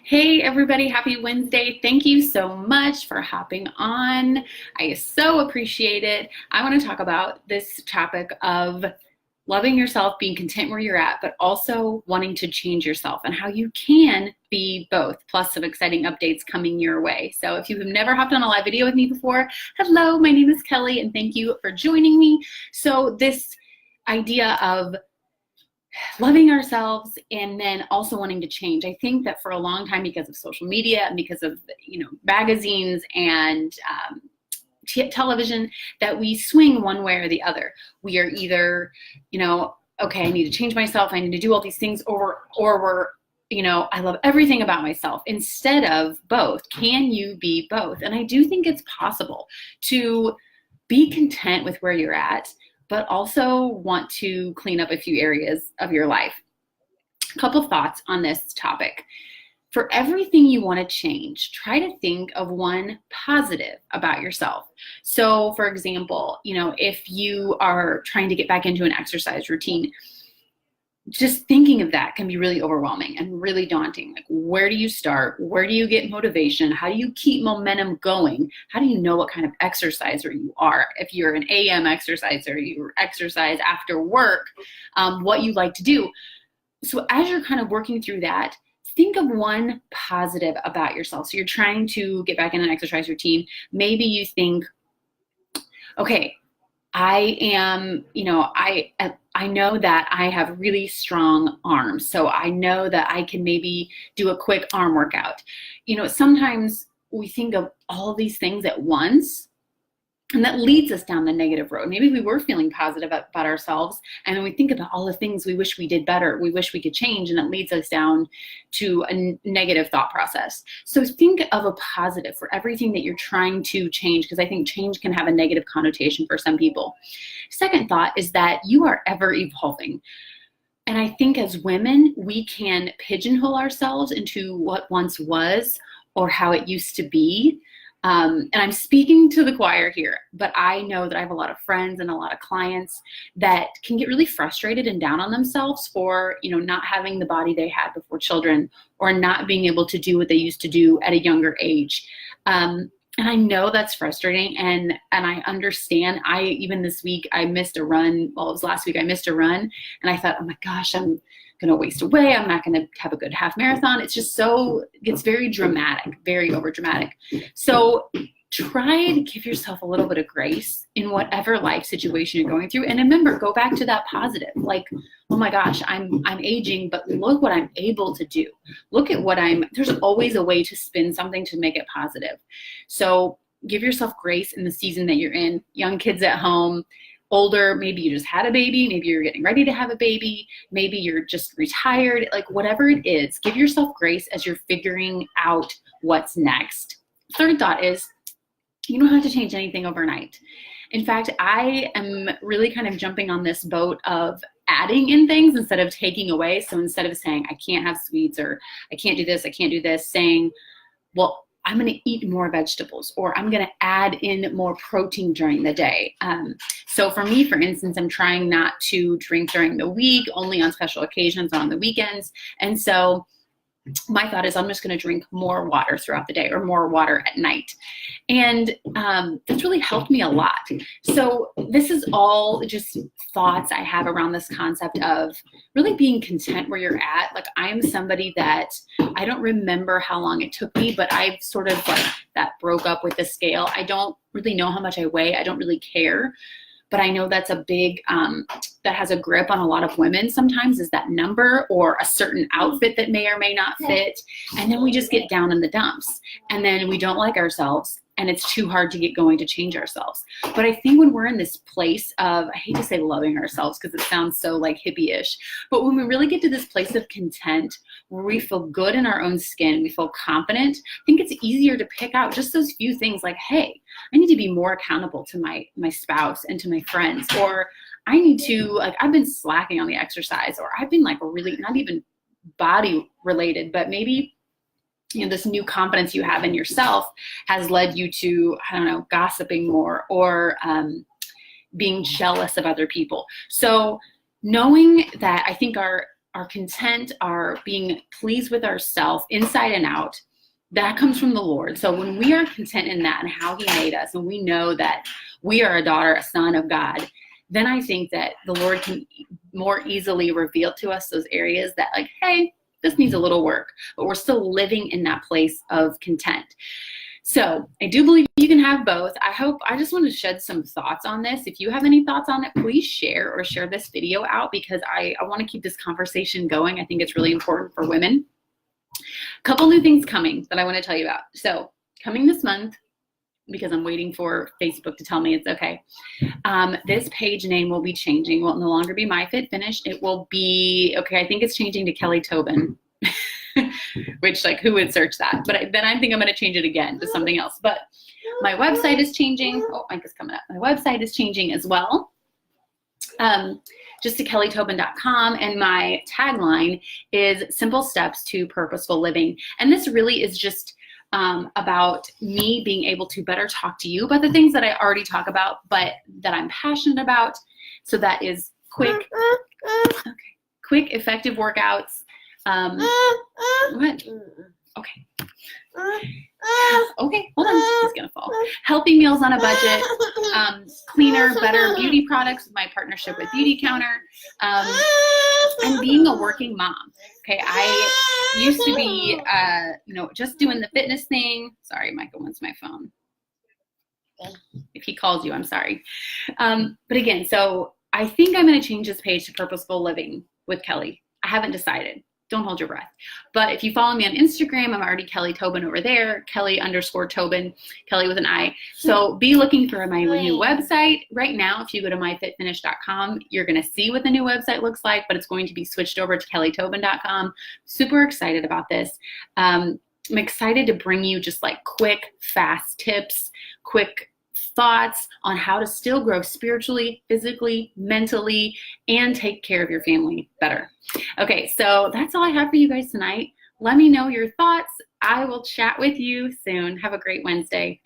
Hey everybody, happy Wednesday. Thank you so much for hopping on. I so appreciate it. I want to talk about this topic of loving yourself, being content where you're at, but also wanting to change yourself and how you can be both, plus some exciting updates coming your way. So if you have never hopped on a live video with me before, hello, my name is Kelly and thank you for joining me. So this idea of loving ourselves and then also wanting to change. I think that for a long time, because of social media and because of magazines and television, that we swing one way or the other. We are either, okay, I need to change myself, I need to do all these things, or we're, I love everything about myself, instead of both. Can you be both? And I do think it's possible to be content with where you're at, but also want to clean up a few areas of your life. A couple thoughts on this topic. For everything you want to change, try to think of one positive about yourself. So for example, if you are trying to get back into an exercise routine, just thinking of that can be really overwhelming and really daunting. Like, where do you start? Where do you get motivation? How do you keep momentum going? How do you know what kind of exerciser you are? If you're an AM exerciser, you exercise after work, what you like to do. So as you're kind of working through that, think of one positive about yourself. So you're trying to get back in an exercise routine. Maybe you think, okay, I am, I know that I have really strong arms, so I know that I can maybe do a quick arm workout. Sometimes we think of all of these things at once, and that leads us down the negative road. Maybe we were feeling positive about ourselves, and then we think about all the things we wish we did better, we wish we could change, and it leads us down to a negative thought process. So think of a positive for everything that you're trying to change, because I think change can have a negative connotation for some people. Second thought is that you are ever evolving. And I think as women, we can pigeonhole ourselves into what once was or how it used to be. And I'm speaking to the choir here, but I know that I have a lot of friends and a lot of clients that can get really frustrated and down on themselves for, not having the body they had before children, or not being able to do what they used to do at a younger age. And I know that's frustrating, and I understand. Even this week, I missed a run. Well, it was last week I missed a run, and I thought, oh my gosh, I'm going to waste away. I'm not going to have a good half marathon. It's very dramatic, very over dramatic. So try to give yourself a little bit of grace in whatever life situation you're going through. And remember, go back to that positive. Like, oh my gosh, I'm aging, but look what I'm able to do. Look at there's always a way to spin something to make it positive. So give yourself grace in the season that you're in. Young kids at home, older, maybe you just had a baby, maybe you're getting ready to have a baby, maybe you're just retired, like whatever it is, give yourself grace as you're figuring out what's next. Third thought is, you don't have to change anything overnight. In fact, I am really kind of jumping on this boat of adding in things instead of taking away. So instead of saying, I can't have sweets, or I can't do this, I can't do this, saying, well, I'm going to eat more vegetables, or I'm going to add in more protein during the day. So for me, for instance, I'm trying not to drink during the week, only on special occasions, on the weekends. And so my thought is I'm just going to drink more water throughout the day, or more water at night. And that's really helped me a lot. So this is all just thoughts I have around this concept of really being content where you're at. Like, I am somebody that I don't remember how long it took me, but I've sort of that broke up with the scale. I don't really know how much I weigh. I don't really care. But I know that's a big, that has a grip on a lot of women sometimes, is that number or a certain outfit that may or may not fit. And then we just get down in the dumps, and then we don't like ourselves, and it's too hard to get going to change ourselves. But I think when we're in this place of, I hate to say loving ourselves because it sounds so like hippie-ish, but when we really get to this place of content where we feel good in our own skin, we feel confident, I think it's easier to pick out just those few things like, hey, I need to be more accountable to my spouse and to my friends, or I need to, I've been slacking on the exercise, or I've been really not even body related, but maybe this new confidence you have in yourself has led you to, gossiping more, or being jealous of other people. So knowing that, I think our our content, our being pleased with ourselves inside and out, that comes from the Lord. So when we are content in that and how he made us, and we know that we are a daughter, a son of God, then I think that the Lord can more easily reveal to us those areas that like, hey, this needs a little work, but we're still living in that place of content. So I do believe you can have both. I just want to shed some thoughts on this. If you have any thoughts on it, please share or share this video out, because I want to keep this conversation going. I think it's really important for women. A couple new things coming that I want to tell you about. So coming this month, because I'm waiting for Facebook to tell me it's okay, this page name will be changing. It will no longer be My Fit Finished. It will be, okay, I think it's changing to Kelly Tobin. Which, like, who would search that? But then I think I'm going to change it again to something else. But my website is changing. Oh, Mike is coming up. My website is changing as well. Just to kellytobin.com, and my tagline is Simple Steps to Purposeful Living. And this really is just about me being able to better talk to you about the things that I already talk about, but that I'm passionate about. So that is quick, effective workouts. What? Okay. Okay, hold on. He's gonna fall. Healthy meals on a budget. Cleaner, better beauty products with my partnership with Beauty Counter. And being a working mom. Okay, I used to be, just doing the fitness thing. Sorry, Michael wants my phone. If he calls you, I'm sorry. But again, so I think I'm going to change this page to Purposeful Living with Kelly. I haven't decided. Don't hold your breath. But if you follow me on Instagram, I'm already Kelly Tobin over there, Kelly_Tobin, Kelly with an I. So be looking for my new website. Right now, if you go to myfitfinish.com, you're going to see what the new website looks like, but it's going to be switched over to kellytobin.com. Super excited about this. I'm excited to bring you just like quick, fast tips, quick thoughts on how to still grow spiritually, physically, mentally, and take care of your family better. Okay, so that's all I have for you guys tonight. Let me know your thoughts. I will chat with you soon. Have a great Wednesday.